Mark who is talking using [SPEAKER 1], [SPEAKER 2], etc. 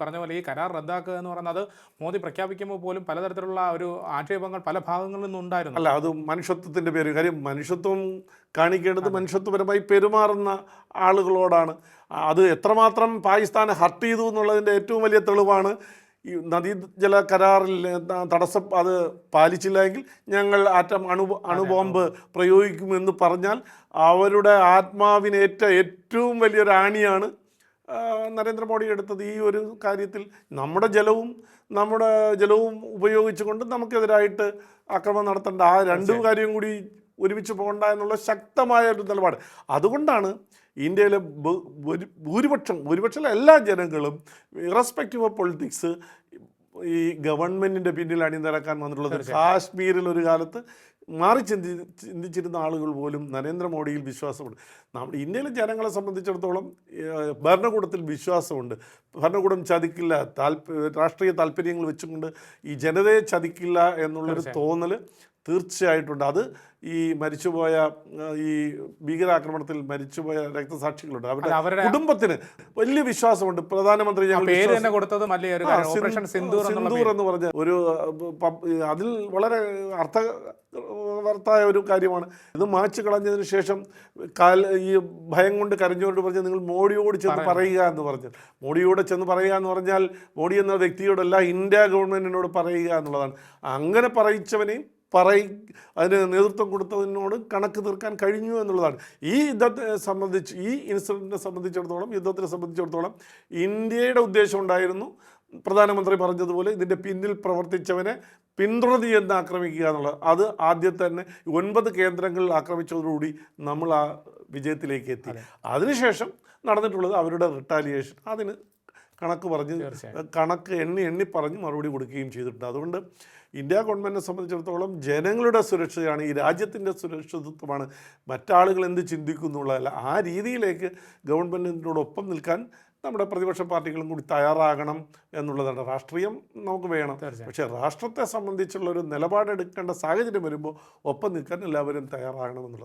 [SPEAKER 1] പറഞ്ഞ പോലെ ഈ കരാർ റദ്ദാക്കുക എന്ന് പറയുന്നത് മോദി പ്രഖ്യാപിക്കുമ്പോൾ പോലും പലതരത്തിലുള്ള ഒരു ആക്ഷേപങ്ങൾ പല ഭാഗങ്ങളിൽ നിന്നുണ്ടായിരുന്നു.
[SPEAKER 2] അല്ല, അത് മനുഷ്യത്വത്തിൻ്റെ പേര്. കാര്യം മനുഷ്യത്വം കാണിക്കേണ്ടത് മനുഷ്യത്വപരമായി പെരുമാറുന്ന ആളുകളോടാണ്. അത് എത്രമാത്രം പാകിസ്ഥാനെ ഹർട്ട് ചെയ്തു എന്നുള്ളതിൻ്റെ ഏറ്റവും വലിയ തെളിവാണ് ഈ നദീജല കരാറിൽ അത് പാലിച്ചില്ലെങ്കിൽ ഞങ്ങൾ അണുബോംബ് പ്രയോഗിക്കുമെന്ന് പറഞ്ഞാൽ അവരുടെ ആത്മാവിനേറ്റ ഏറ്റവും വലിയൊരു ആണിയാണ് നരേന്ദ്രമോദി എടുത്തത്. ഈ ഒരു കാര്യത്തിൽ നമ്മുടെ ജലവും ഉപയോഗിച്ചുകൊണ്ട് നമുക്കെതിരായിട്ട് ആക്രമണം നടത്തേണ്ട ആ രണ്ടു കാര്യം കൂടി ഒരുമിച്ച് പോകണ്ട എന്നുള്ള ശക്തമായ ഒരു നിലപാട്. അതുകൊണ്ടാണ് ഇന്ത്യയിലെ ഭൂരിപക്ഷം എല്ലാ ജനങ്ങളും ഇറസ്പെക്റ്റീവ് ഓഫ് പൊളിറ്റിക്സ് ഈ ഗവൺമെൻറ്റിൻ്റെ പിന്നിൽ അണിനിരക്കാൻ വന്നിട്ടുള്ളത്. കാശ്മീരിൽ ഒരു കാലത്ത് മാറി ചിന്തിച്ചിരുന്ന ആളുകൾ പോലും നരേന്ദ്രമോദിയിൽ വിശ്വാസമുണ്ട്. നമ്മുടെ ഇന്ത്യയിലെ ജനങ്ങളെ സംബന്ധിച്ചിടത്തോളം ഭരണകൂടത്തിൽ വിശ്വാസമുണ്ട്. ഭരണകൂടം ചതിക്കില്ല, രാഷ്ട്രീയ താല്പര്യങ്ങൾ വെച്ചുകൊണ്ട് ഈ ജനതയെ ചതിക്കില്ല എന്നുള്ളൊരു തോന്നൽ തീർച്ചയായിട്ടുണ്ട്. അത് ഈ മരിച്ചുപോയ ഈ ഭീകരാക്രമണത്തിൽ മരിച്ചുപോയ രക്തസാക്ഷികളുണ്ട്, അവരുടെ കുടുംബത്തിന് വലിയ വിശ്വാസമുണ്ട്. പ്രധാനമന്ത്രി സിന്ദൂർ എന്ന് പറഞ്ഞ ഒരു അതിൽ വളരെ അർത്ഥവർത്തായ ഒരു കാര്യമാണ്. ഇത് മാച്ച് കളഞ്ഞതിന് ശേഷം ഈ ഭയം കൊണ്ട് കരഞ്ഞുകൊണ്ട് പറഞ്ഞ് നിങ്ങൾ മോഡിയോട് ചെന്ന് പറയുക എന്ന് പറഞ്ഞു. മോഡിയോട് ചെന്ന് പറയുക എന്ന് പറഞ്ഞാൽ മോഡി എന്ന വ്യക്തിയോടല്ല, ഇന്ത്യ ഗവൺമെൻറ്റിനോട് പറയുക എന്നുള്ളതാണ്. അങ്ങനെ പറയിച്ചവനെയും അതിന് നേതൃത്വം കൊടുത്തതിനോട് കണക്ക് തീർക്കാൻ കഴിഞ്ഞു എന്നുള്ളതാണ്. ഈ യുദ്ധത്തെ സംബന്ധിച്ച്, ഈ ഇൻസിഡൻറ്റിനെ സംബന്ധിച്ചിടത്തോളം, യുദ്ധത്തിനെ സംബന്ധിച്ചിടത്തോളം ഇന്ത്യയുടെ ഉദ്ദേശം ഉണ്ടായിരുന്നു പ്രധാനമന്ത്രി പറഞ്ഞതുപോലെ ഇതിൻ്റെ പിന്നിൽ പ്രവർത്തിച്ചവനെ പിന്തുടർന്ന് ചെന്ന് ആക്രമിക്കുക എന്നുള്ളത്. അത് ആദ്യം തന്നെ 9 കേന്ദ്രങ്ങളിൽ ആക്രമിച്ചതോടുകൂടി നമ്മൾ ആ വിജയത്തിലേക്ക് എത്തി. അതിനുശേഷം നടന്നിട്ടുള്ളത് അവരുടെ റിട്ടാലിയേഷൻ. അതിന് കണക്ക് എണ്ണി പറഞ്ഞ് മറുപടി കൊടുക്കുകയും ചെയ്തിട്ടുണ്ട്. അതുകൊണ്ട് ഇന്ത്യ ഗവൺമെൻറ്റിനെ സംബന്ധിച്ചിടത്തോളം ജനങ്ങളുടെ സുരക്ഷയാണ്, ഈ രാജ്യത്തിൻ്റെ സുരക്ഷിതത്വമാണ്, മറ്റാളുകൾ എന്ത് ചിന്തിക്കുന്നുള്ളതല്ല. ആ രീതിയിലേക്ക് ഗവൺമെൻറ്റിനോടൊപ്പം നിൽക്കാൻ നമ്മുടെ പ്രതിപക്ഷ പാർട്ടികളും കൂടി തയ്യാറാകണം എന്നുള്ളതാണ്. രാഷ്ട്രീയം നമുക്ക് വേണം, പക്ഷേ രാഷ്ട്രത്തെ സംബന്ധിച്ചുള്ളൊരു നിലപാടെടുക്കേണ്ട സാഹചര്യം വരുമ്പോൾ ഒപ്പം നിൽക്കാൻ എല്ലാവരും തയ്യാറാകണം എന്നുള്ളത്.